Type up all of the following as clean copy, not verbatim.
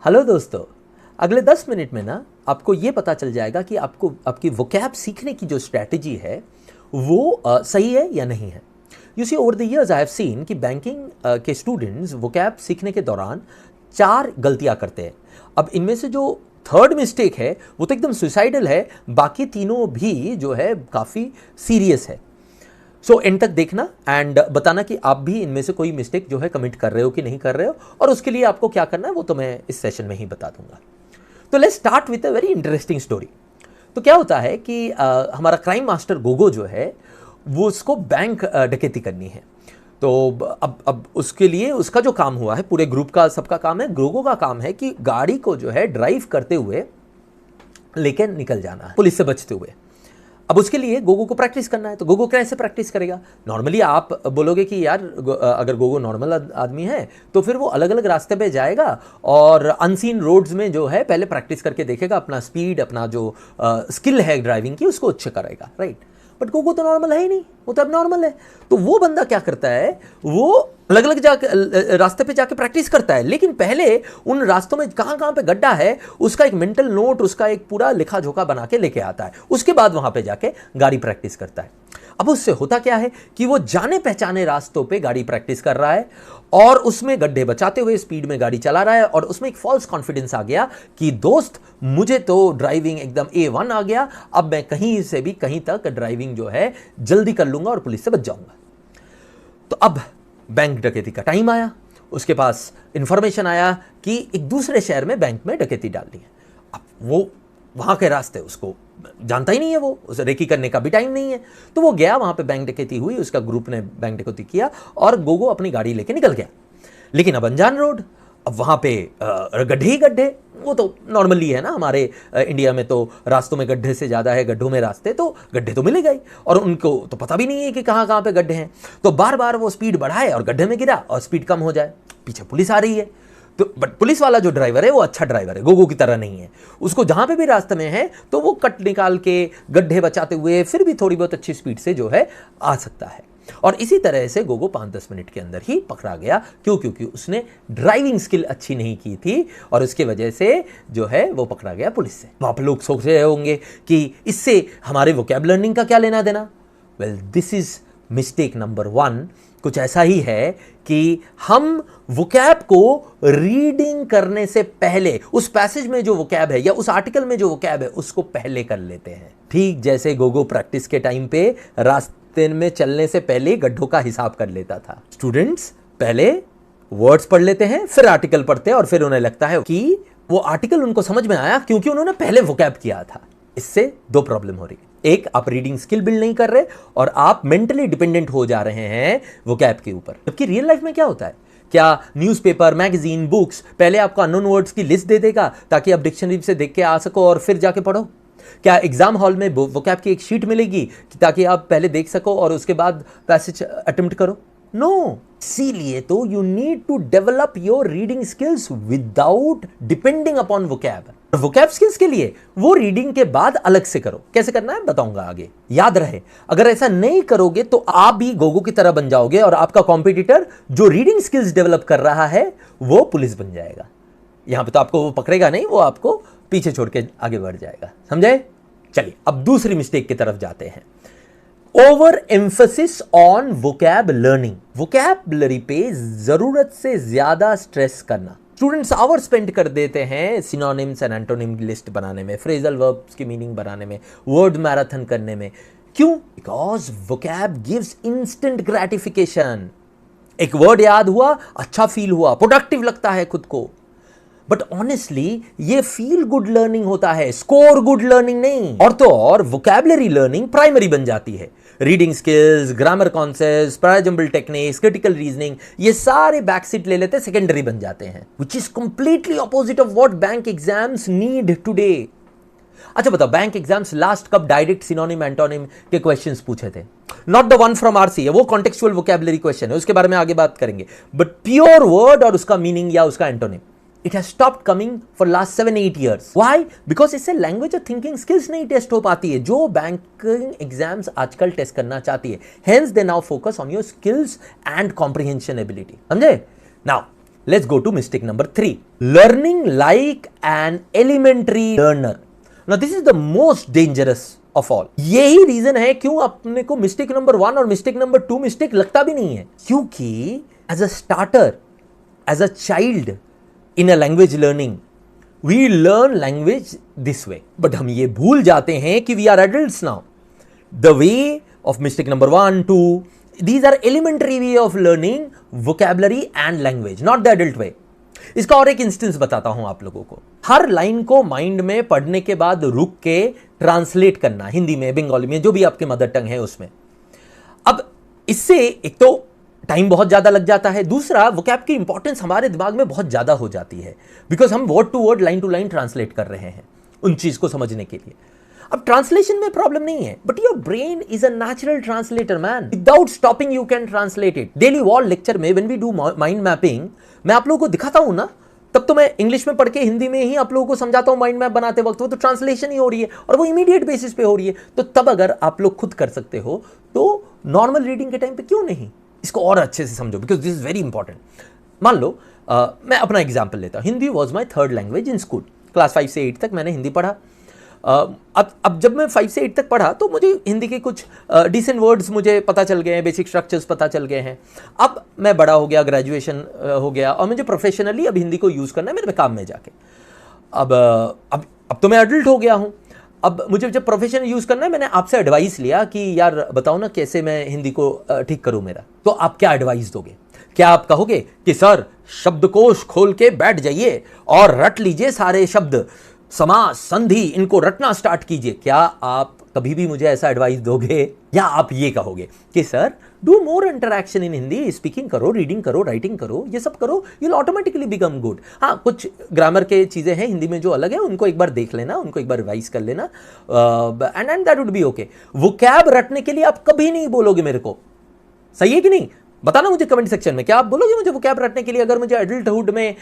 Hello दोस्तों, अगले 10 minute में ना आपको ये पता चल जाएगा कि आपको आपकी वोकैब सीखने की जो स्ट्रैटेजी है वो सही है या नहीं है। You see over the years I have seen कि बैंकिंग के स्टूडेंट्स वोकैब सीखने के दौरान 4 गलतियां करते हैं। अब इनमें से जो थर्ड मिस्टेक है वो तो एकदम सुसाइडल है, बाकी तीनों भी जो है काफ़ी सीरियस है। सो एंड तक देखना एंड बताना कि आप भी इनमें से कोई मिस्टेक जो है कमिट कर रहे हो कि नहीं कर रहे हो, और उसके लिए आपको क्या करना है वो तो मैं इस सेशन में ही बता दूंगा। तो let's start with a very interesting story. तो क्या होता है कि हमारा क्राइम मास्टर गोगो जो है वो उसको बैंक डकैती करनी है। तो अब उसके लिए उसका जो काम हुआ है, पूरे ग्रुप का सबका काम है, गोगो का काम है कि गाड़ी को जो है ड्राइव करते हुए लेकर निकल जाना है पुलिस से बचते हुए। अब उसके लिए गोगो को प्रैक्टिस करना है। तो गोगो कैसे प्रैक्टिस करेगा? नॉर्मली आप बोलोगे कि यार अगर गोगो नॉर्मल आदमी है तो फिर वो अलग अलग रास्ते पे जाएगा और अनसीन रोड्स में जो है पहले प्रैक्टिस करके देखेगा, अपना स्पीड, अपना जो स्किल है ड्राइविंग की उसको अच्छा करेगा, राइट। बट गोगो तो नॉर्मल है ही नहीं, वो तो अब नॉर्मल है। तो वो बंदा क्या करता है, वो अलग अलग जाके रास्ते पे जाके प्रैक्टिस करता है, लेकिन पहले उन रास्तों में कहाँ कहाँ पे गड्ढा है उसका एक मेंटल नोट, उसका एक पूरा लिखा जोखा बना के लेके आता है। उसके बाद वहां पे जाके गाड़ी प्रैक्टिस करता है। अब उससे होता क्या है कि वो जाने पहचाने रास्तों पे गाड़ी प्रैक्टिस कर रहा है और उसमें गड्ढे बचाते हुए स्पीड में गाड़ी चला रहा है, और उसमें एक फॉल्स कॉन्फिडेंस आ गया कि दोस्त मुझे तो ड्राइविंग एकदम A1 आ गया, अब मैं कहीं से भी कहीं तक ड्राइविंग जो है जल्दी कर लूंगा और पुलिस से बच जाऊंगा। तो अब बैंक डकैती का टाइम आया, उसके पास इंफॉर्मेशन आया कि एक दूसरे शहर में बैंक में डकैती डालनी है। अब वो वहां के रास्ते उसको जानता ही नहीं है, वो उसे रेकी करने का भी टाइम नहीं है। तो वो गया वहां पे, बैंक डकैती हुई, उसका ग्रुप ने बैंक डकैती किया और गोगो अपनी गाड़ी लेके निकल गया। लेकिन अब अनजान रोड, अब वहां पे गड्ढे ही गड्ढे। वो तो नॉर्मली है ना, हमारे इंडिया में तो रास्तों में गड्ढे से ज्यादा है गड्ढों में रास्ते, तो गड्ढे तो मिलेगा ही, और उनको तो पता भी नहीं है कि कहां कहां पे गड्ढे हैं। तो बार बार वो स्पीड बढ़ाए और गड्ढे में गिरा और स्पीड कम हो जाए। पीछे पुलिस आ रही है, तो बट पुलिस वाला जो ड्राइवर है वो अच्छा ड्राइवर है, गोगो की तरह नहीं है। उसको जहां पे भी रास्ते में है तो वो कट निकाल के गड्ढे बचाते हुए फिर भी थोड़ी बहुत अच्छी स्पीड से जो है आ सकता है। और इसी तरह से गोगो 5-10 मिनट के अंदर ही पकड़ा गया। क्यों? क्योंकि उसने ड्राइविंग स्किल अच्छी नहीं की थी और उसके वजह से जो है वो पकड़ा गया पुलिस से। आप लोग सोच रहे होंगे कि इससे हमारे वोकैब लर्निंग का क्या लेना देना। Well, this is mistake number 1। कुछ ऐसा ही है कि हम वोकैब को रीडिंग करने से पहले, उस पैसेज में जो वोकैब है या उस आर्टिकल में जो वोकैब है उसको पहले कर लेते हैं। ठीक जैसे गोगो प्रैक्टिस के टाइम पे रास्ते में चलने से पहले गड्ढों का हिसाब कर लेता था। स्टूडेंट्स पहले वर्ड्स पढ़ लेते हैं, फिर आर्टिकल पढ़ते हैं, और फिर उन्हें लगता है कि वो आर्टिकल उनको समझ में आया क्योंकि उन्होंने पहले वोकैब किया था। इससे 2 प्रॉब्लम हो रही है। एक, आप रीडिंग स्किल बिल्ड नहीं कर रहे और आप मेंटली डिपेंडेंट हो जा रहे हैं वोकैब के ऊपर। जबकि रियल लाइफ में क्या होता है, क्या न्यूज़पेपर, मैगजीन, बुक्स पहले आपको अननोन वर्ड्स की लिस्ट दे देगा ताकि आप डिक्शनरी से देख के आ सको और फिर जाके पढ़ो? क्या एग्जाम हॉल में वोकैब की एक शीट मिलेगी ताकि आप पहले देख सको और उसके बाद पैसेज अटेम्प्ट करो? नो। इसीलिए तो you need to develop your reading skills without depending upon vocab. Vocab skills के लिए वो रीडिंग के बाद अलग से करो। कैसे करना है बताऊंगा आगे। याद रहे, अगर ऐसा नहीं करोगे तो आप भी गोगो की तरह बन जाओगे और आपका कॉम्पिटिटर जो रीडिंग स्किल्स डेवलप कर रहा है वो पुलिस बन जाएगा। यहां पे तो आपको वो पकड़ेगा नहीं, वो आपको पीछे छोड़ के आगे बढ़ जाएगा। समझे? चलिए अब दूसरी मिस्टेक की तरफ जाते हैं। Over emphasis on vocab learning. Vocabulary पे जरूरत से ज्यादा स्ट्रेस करना। स्टूडेंट्स आवर स्पेंड कर देते हैं सिनोनिम्स एंड एंटोनिम लिस्ट बनाने में, फ्रेजल वर्ब्स की मीनिंग बनाने में, वर्ड मैराथन करने में। क्यों? Because vocab gives instant gratification. एक वर्ड याद हुआ, अच्छा फील हुआ, प्रोडक्टिव लगता है खुद को। बट ऑनेस्टली ये फील गुड लर्निंग होता है, स्कोर गुड लर्निंग नहीं। और तो और वोकैबुलरी लर्निंग प्राइमरी बन जाती है। Reading skills, grammar concepts, parajumble techniques, critical reasoning, ये सारे बैक सीट ले लेते, सेकेंडरी बन जाते हैं, which is completely opposite of what bank exams need today. अच्छा बताओ, बैंक एग्जाम्स लास्ट कब डायरेक्ट सिनोनिम एंटोनिम के क्वेश्चंस पूछे थे? Not the one from RC है, वो कॉन्टेक्चुअल वोकैबुलरी क्वेश्चन है, उसके बारे में आगे बात करेंगे। बट प्योर वर्ड और उसका मीनिंग या उसका antonym, it has stopped coming for last 7-8 years. Why? Because इससे लैंग्वेज और थिंकिंग स्किल्स नहीं टेस्ट हो पाती है जो बैंकिंग एग्जाम्स आजकल टेस्ट करना चाहती है. Hence they now focus on your skills and comprehension ability. समझे? Now Let's go to mistake number 3. Learning like an elementary learner. Now this is the most dangerous of all. यही reason है क्यों अपने को mistake number 1 और mistake number 2 mistake लगता भी नहीं है, क्योंकि as a starter, as a child in a language learning, we learn language this way. But हम ये भूल जाते हैं कि we are adults now. The way of mistake number 1, 2, these are elementary way of learning vocabulary and language, not the adult way. इसका और एक instance बताता हूं आप लोगों को. हर लाइन को माइंड में पढ़ने के बाद रुक के ट्रांसलेट करना, हिंदी में, बंगाली में, जो भी आपके मदर टंग है उसमें. अब इससे एक तो टाइम बहुत ज्यादा लग जाता है, दूसरा वोकैब की इंपॉर्टेंस हमारे दिमाग में बहुत ज्यादा हो जाती है, बिकॉज हम word to word, line to line translate कर रहे हैं उन चीज को समझने के लिए. अब ट्रांसलेशन में प्रॉब्लम नहीं है, but your brain is a natural translator man. Without stopping you can translate it. Daily wall lecture में when we do mind mapping, मैं आप लोगों को दिखाता हूं ना, तब तो मैं इंग्लिश में पढ़ के हिंदी में ही आप लोगों को समझाता हूं माइंड मैप बनाते वक्त. वो तो ट्रांसलेशन ही हो रही है और वो इमीडिएट बेसिस पे हो रही है. तो तब अगर आप लोग खुद कर सकते हो तो नॉर्मल रीडिंग के टाइम पे क्यों नहीं इसको और अच्छे से समझो, because this is very important. मान लो मैं अपना एग्जाम्पल लेता हूं. Hindi was my 3rd language in school. Class 5 से 8 तक मैंने हिंदी पढ़ा. अब जब मैं 5 से 8 तक पढ़ा तो मुझे हिंदी के कुछ डिसेंट वर्ड्स मुझे पता चल गए हैं, बेसिक स्ट्रक्चर्स पता चल गए हैं. अब मैं बड़ा हो गया, ग्रेजुएशन हो गया और मुझे प्रोफेशनली अब हिंदी को यूज़ करना है मेरे काम में जाके. अब तो मैं एडल्ट हो गया हूँ. अब मुझे जब प्रोफेशनल यूज़ करना है, मैंने आपसे एडवाइस लिया कि यार बताओ ना कैसे मैं हिंदी को ठीक करूँ मेरा. तो आप क्या एडवाइस दोगे? क्या आप कहोगे कि सर शब्दकोश खोल के बैठ जाइए और रट लीजिए सारे शब्द, समास, संधि, इनको रटना स्टार्ट कीजिए? क्या आप कभी भी मुझे ऐसा एडवाइस दोगे? या आप ये कहोगे कि sir do more interaction in Hindi, speaking करो, रीडिंग करो, राइटिंग करो, ये सब करो, you will automatically become good. हाँ, कुछ ग्रामर के चीज़ें हैं हिंदी में जो अलग है, उनको एक बार देख लेना, उनको एक बार रिवाइज कर लेना, and that would be okay. Vocab रटने के लिए आप कभी नहीं बोलोगे मेरे को, सही है कि नहीं? बताना मुझे कमेंट सेक्शन में, क्या आप बोलोगे मुझे वोकैब रटने के लिए? अगर मुझे एडल्टहुड में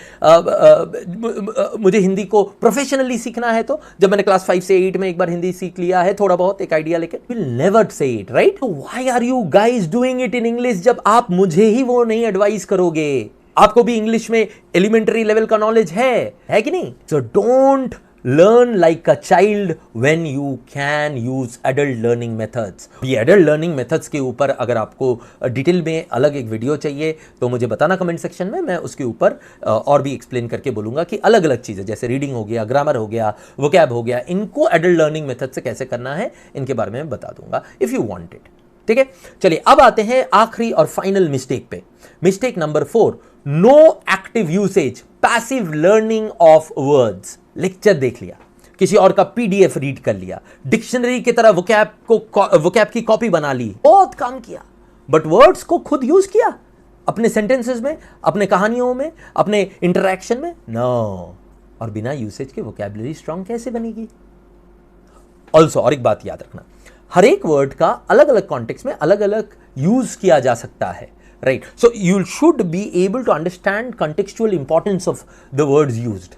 मुझे हिंदी को प्रोफेशनली सीखना है, तो जब मैंने क्लास 5 से 8 में एक बार हिंदी सीख लिया है, थोड़ा बहुत एक आइडिया लेके, will never say it, right? Why are you guys doing it in English जब आप मुझे ही वो नहीं एडवाइस करोगे? आपको भी इंग्लिश में एलिमेंट्री लेवल का नॉलेज है कि नहीं? So don't learn like a child when you can use adult learning methods. ये adult learning methods के ऊपर अगर आपको डिटेल में अलग एक वीडियो चाहिए तो मुझे बताना कमेंट सेक्शन में, मैं उसके ऊपर और भी एक्सप्लेन करके बोलूँगा कि अलग अलग चीज़ें जैसे रीडिंग हो गया, ग्रामर हो गया, वोकैब हो गया, इनको एडल्ट लर्निंग मेथड से कैसे करना है इनके बारे में बता दूंगा इफ़ यू वांट इट. ठीक है, चलिए अब आते हैं आखिरी और फाइनल मिस्टेक पे. Mistake number 4, no active usage, passive learning of words. Lecture देख लिया, किसी और का पीडीएफ रीड कर लिया, डिक्शनरी की तरह वोकैब की कॉपी बना ली, बहुत काम किया, बट वर्ड्स को खुद यूज किया अपने सेंटेंसेस में, अपने कहानियों में, अपने इंटरैक्शन में? नो. और बिना यूसेज के वोकैबुलरी स्ट्रांग कैसे बनेगी? ऑल्सो और एक बात याद रखना, हर एक वर्ड का अलग अलग कॉन्टेक्स्ट में अलग अलग यूज किया जा सकता है, right? So you should be able to understand contextual importance of the words used.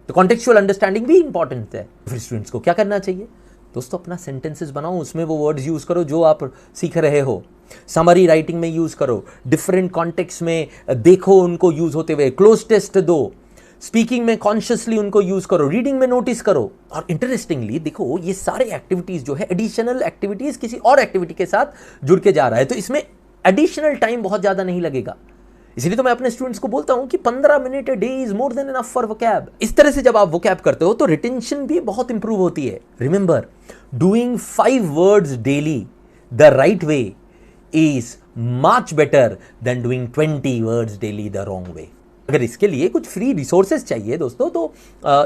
तो कॉन्टेक्चुअल अंडरस्टैंडिंग भी इंपॉर्टेंट है. फिर स्टूडेंट्स को क्या करना चाहिए दोस्तों? अपना सेंटेंसेस बनाओ, उसमें वो वर्ड्स यूज करो जो आप सीख रहे हो. समरी राइटिंग में यूज करो, डिफरेंट कॉन्टेक्स्ट में देखो उनको यूज होते हुए, क्लोज टेस्ट दो, स्पीकिंग में कॉन्शियसली उनको यूज करो, रीडिंग में नोटिस करो. और इंटरेस्टिंगली देखो, ये सारे एक्टिविटीज जो है एडिशनल एक्टिविटीज किसी और एक्टिविटी के साथ जुड़ के जा रहा है, तो इसमें एडिशनल टाइम बहुत ज्यादा नहीं लगेगा. इसलिए तो मैं अपने स्टूडेंट्स को बोलता हूं कि 15 minute a day is more than enough for vocab. इस तरह से जब आप वोकैब करते हो तो रिटेंशन भी बहुत इंप्रूव होती है. Remember, doing 5 words daily the right way is much better than doing 20 words daily the wrong way. अगर इसके लिए कुछ फ्री रिसोर्सेज चाहिए दोस्तों, तो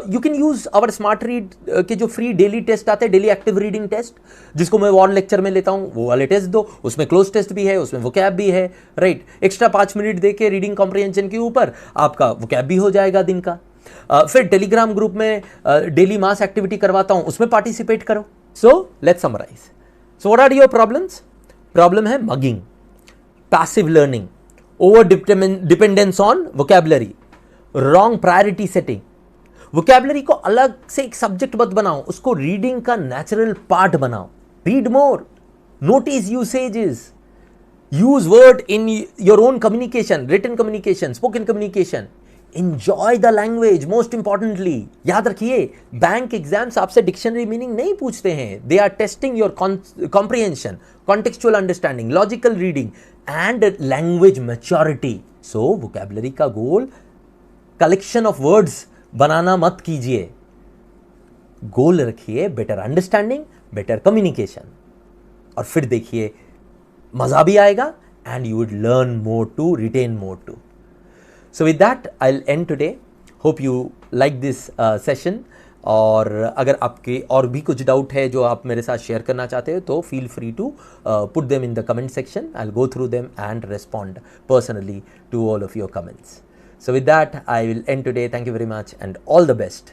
you can use our smart read के जो फ्री डेली टेस्ट आते हैं, डेली एक्टिव रीडिंग टेस्ट, जिसको मैं वॉन लेक्चर में लेता हूं, वो वाले टेस्ट दो. उसमें क्लोज टेस्ट भी है, उसमें वोकैब भी है, राइट? एक्स्ट्रा 5 मिनट देके रीडिंग कॉम्प्रिहेंशन के ऊपर आपका वोकैब भी हो जाएगा दिन का. फिर टेलीग्राम ग्रुप में डेली मास एक्टिविटी करवाता हूं, उसमें पार्टिसिपेट करो. So let's summarise. So what are your problems? Problem है mugging, passive learning, over dependence on vocabulary, wrong priority setting. Vocabulary को अलग से एक सब्जेक्ट मत बनाओ, उसको रीडिंग का नेचुरल पार्ट बनाओ. Read more, notice usages, use word in your own communication, written communication, spoken communication. Enjoy the language, most importantly. याद रखिए, बैंक एग्जाम्स आपसे डिक्शनरी मीनिंग नहीं पूछते हैं. They are testing your comprehension, contextual understanding, logical reading and language maturity. So vocabulary का गोल collection of words बनाना मत कीजिए. गोल रखिए बेटर अंडरस्टैंडिंग, बेटर कम्युनिकेशन, और फिर देखिए मजा भी आएगा and you would learn more too, retain more too. So with that, I'll end today. Hope you like this session. और अगर आपके और भी कुछ डाउट है जो आप मेरे साथ शेयर करना चाहते हो तो feel free to put them in the comment section. I will go through them and respond personally to all of your comments. So with that, I will end today. Thank you very much and all the best.